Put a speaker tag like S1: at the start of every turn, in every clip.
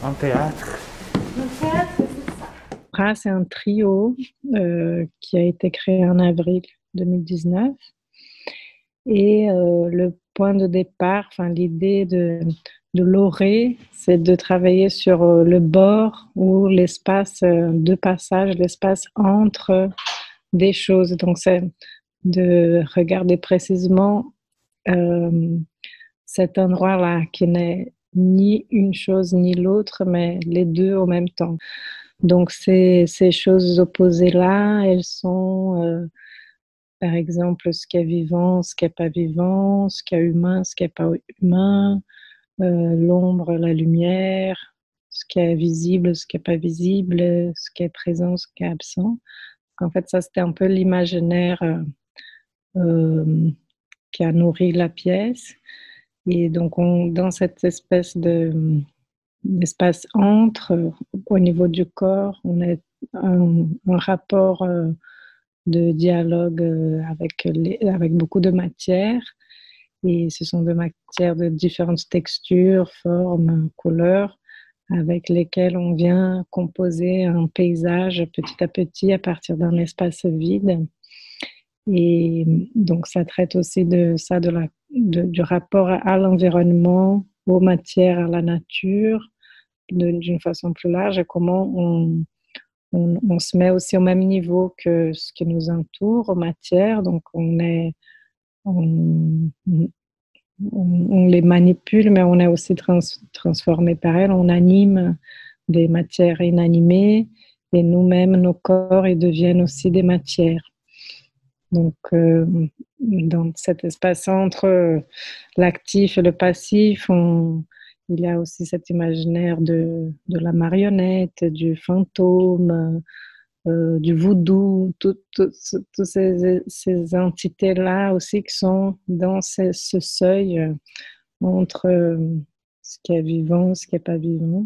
S1: en théâtre.
S2: Le théâtre, c'est ça. C'est un trio qui a été créé en avril 2019. Et le point de départ, enfin l'idée de l'orée, c'est de travailler sur le bord ou l'espace de passage, l'espace entre des choses. Donc c'est de regarder précisément cet endroit-là qui n'est ni une chose ni l'autre, mais les deux au même temps. Donc ces choses opposées-là, elles sont par exemple ce qui est vivant, ce qui n'est pas vivant, ce qui est humain, ce qui n'est pas humain, l'ombre, la lumière, ce qui est visible, ce qui n'est pas visible, ce qui est présent, ce qui est absent. En fait, ça, c'était un peu l'imaginaire qui a nourri la pièce. Et donc, dans cette espèce d'espace entre, au niveau du corps, on a un rapport de dialogue avec beaucoup de matières. Et ce sont des matières de différentes textures, formes, couleurs, avec lesquelles on vient composer un paysage petit à petit à partir d'un espace vide. Et donc, ça traite aussi de ça, du rapport à l'environnement, aux matières, à la nature, d'une façon plus large, et comment on se met aussi au même niveau que ce qui nous entoure, aux matières. Donc, on, on les manipule, mais on est aussi transformé par elles. On anime des matières inanimées, et nous-mêmes, nos corps, ils deviennent aussi des matières. Donc, dans cet espace entre l'actif et le passif, il y a aussi cet imaginaire de la marionnette, du fantôme, du voodoo, toutes ces entités-là aussi qui sont dans ce seuil entre ce qui est vivant et ce qui n'est pas vivant.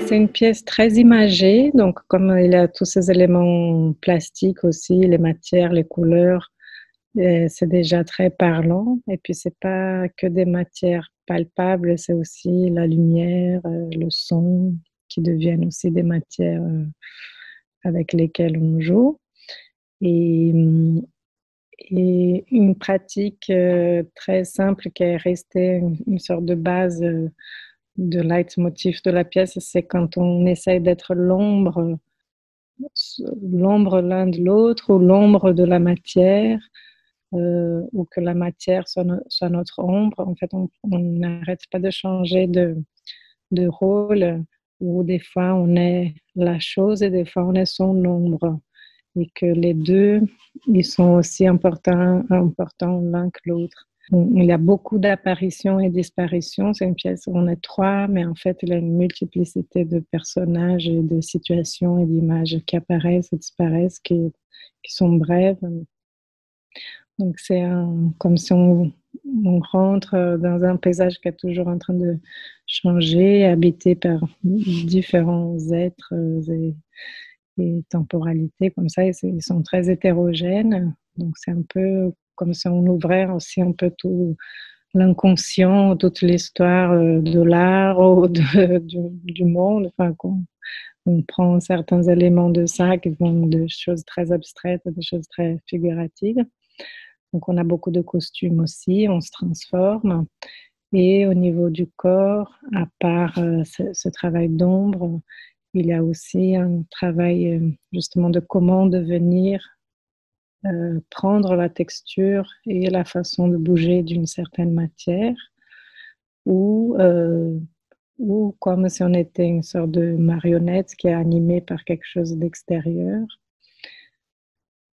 S2: C'est une pièce très imagée, donc comme il y a tous ces éléments plastiques aussi, les matières, les couleurs, c'est déjà très parlant. Et puis c'est pas que des matières palpables, c'est aussi la lumière, le son, qui deviennent aussi des matières avec lesquelles on joue. Et, et une pratique très simple qui est restée une sorte de base de leitmotiv de la pièce, c'est quand on essaye d'être l'ombre l'un de l'autre ou l'ombre de la matière, ou que la matière soit notre ombre. En fait, on n'arrête pas de changer de rôle, où des fois on est la chose et des fois on est son ombre. Et que les deux, ils sont aussi importants l'un que l'autre. Il y a beaucoup d'apparitions et disparitions. C'est une pièce où on est trois, mais en fait, il y a une multiplicité de personnages et de situations et d'images qui apparaissent et disparaissent, qui sont brèves. Donc, c'est comme si on rentre dans un paysage qui est toujours en train de changer, habité par différents êtres et temporalités comme ça. Ils sont très hétérogènes. Donc, c'est un peu comme si on ouvrait aussi un peu tout l'inconscient, toute l'histoire de l'art ou du monde. Enfin, on prend certains éléments de ça qui vont de choses très abstraites à des choses très figuratives. Donc, on a beaucoup de costumes aussi, on se transforme. Et au niveau du corps, à part ce travail d'ombre, il y a aussi un travail justement de comment devenir, prendre la texture et la façon de bouger d'une certaine matière, ou ou comme si on était une sorte de marionnette qui est animée par quelque chose d'extérieur,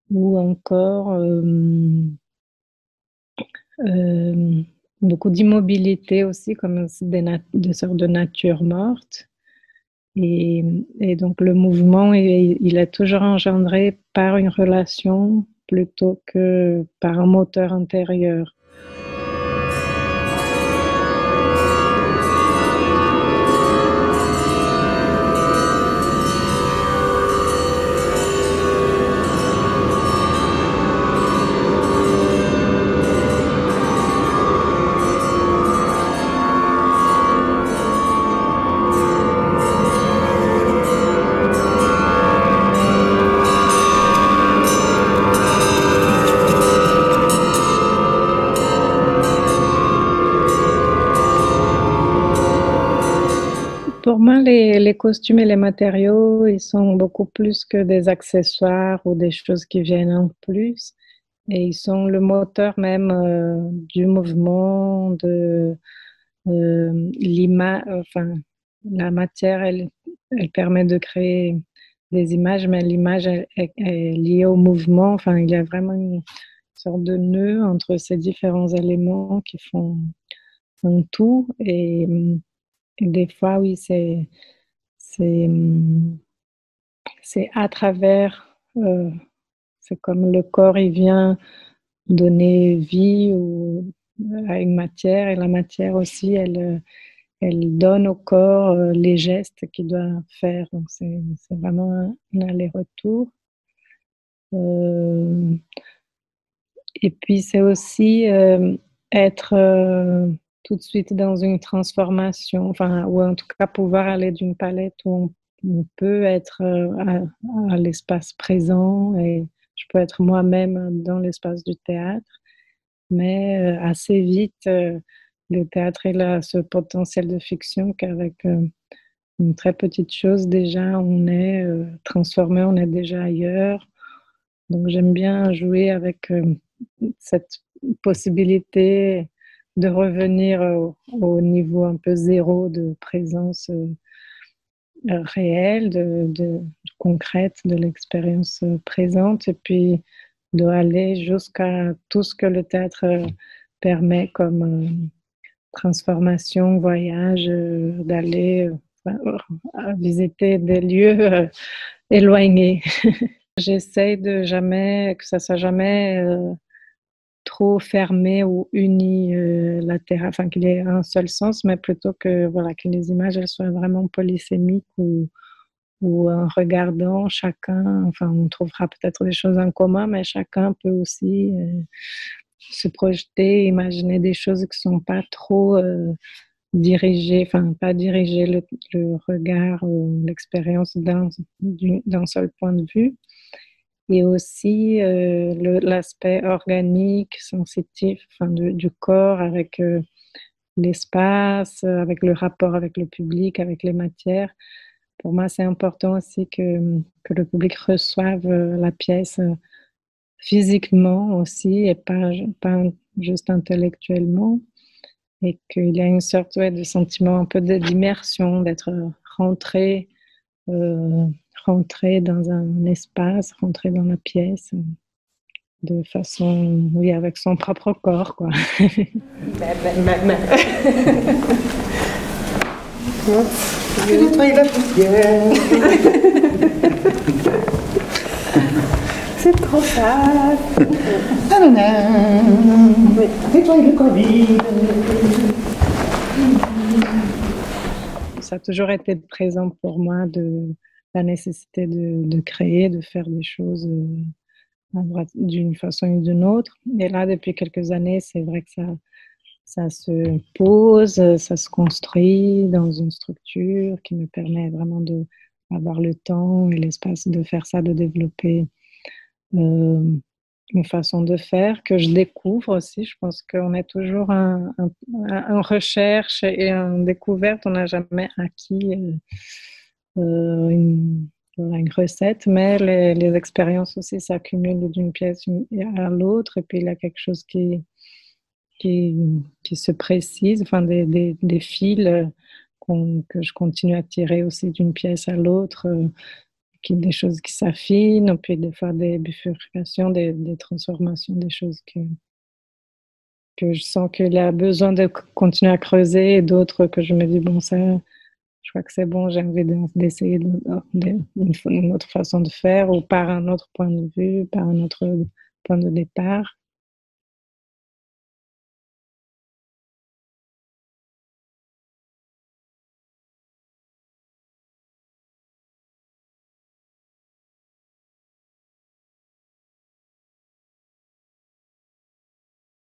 S2: ou encore euh, beaucoup d'immobilité aussi, comme des sortes de nature morte. Et, et donc le mouvement, il est toujours engendré par une relation plutôt que par un moteur intérieur. Pour moi, les costumes et les matériaux, ils sont beaucoup plus que des accessoires ou des choses qui viennent en plus. Et ils sont le moteur même du mouvement, enfin, la matière, elle permet de créer des images, mais l'image est liée au mouvement. Enfin, il y a vraiment une sorte de nœud entre ces différents éléments qui font un tout. Et des fois, oui, c'est, c'est à travers, c'est comme le corps, il vient donner vie à une matière, et la matière aussi, elle donne au corps les gestes qu'il doit faire. Donc, c'est vraiment un aller-retour. Euh, et puis, c'est aussi être tout de suite dans une transformation, enfin, ou en tout cas pouvoir aller d'une palette où on peut être à l'espace présent, et je peux être moi-même dans l'espace du théâtre, mais assez vite, le théâtre il a ce potentiel de fiction qu'avec une très petite chose déjà, on est transformé, on est déjà ailleurs. Donc j'aime bien jouer avec cette possibilité de revenir au niveau un peu zéro de présence réelle, concrète de l'expérience présente, et puis de aller jusqu'à tout ce que le théâtre permet comme transformation, voyage, d'aller visiter des lieux éloignés. J'essaie de jamais, que ça soit jamais trop fermé ou unilatéral, enfin qu'il y ait un seul sens, mais plutôt que voilà que les images elles soient vraiment polysémiques, ou en regardant chacun, enfin on trouvera peut-être des choses en commun, mais chacun peut aussi se projeter, imaginer des choses qui sont pas trop dirigées, enfin pas diriger le regard ou l'expérience d'un seul point de vue. Et aussi l'aspect organique, sensitif, enfin, du corps avec l'espace, avec le rapport avec le public, avec les matières. Pour moi, c'est important aussi que le public reçoive la pièce physiquement aussi, et pas juste intellectuellement, et qu'il y a une sorte, ouais, de sentiment un peu d'immersion, d'être rentré, euh, rentré dans un espace, rentré dans la pièce, de façon, oui, avec son propre corps, quoi.
S1: Je vais nettoyer la poussière. C'est trop sale. Nettoyer le Covid.
S2: Ça a toujours été présent pour moi, la nécessité de créer, de faire des choses d'une façon ou d'une autre. Et là, depuis quelques années, c'est vrai que ça se pose, ça se construit dans une structure qui me permet vraiment d'avoir le temps et l'espace de faire ça, de développer une façon de faire que je découvre aussi. Je pense qu'on est toujours en recherche et en découverte. On n'a jamais acquis une recette, mais les expériences aussi s'accumulent d'une pièce à l'autre, et puis il y a quelque chose qui se précise, enfin des fils que je continue à tirer aussi d'une pièce à l'autre, des choses qui s'affinent, puis des fois des bifurcations, des transformations, des choses que je sens qu'il a besoin de continuer à creuser, et d'autres que je me dis, bon, ça, je crois que c'est bon, j'ai envie d'essayer une autre façon de faire, ou par un autre point de vue, par un autre point de départ.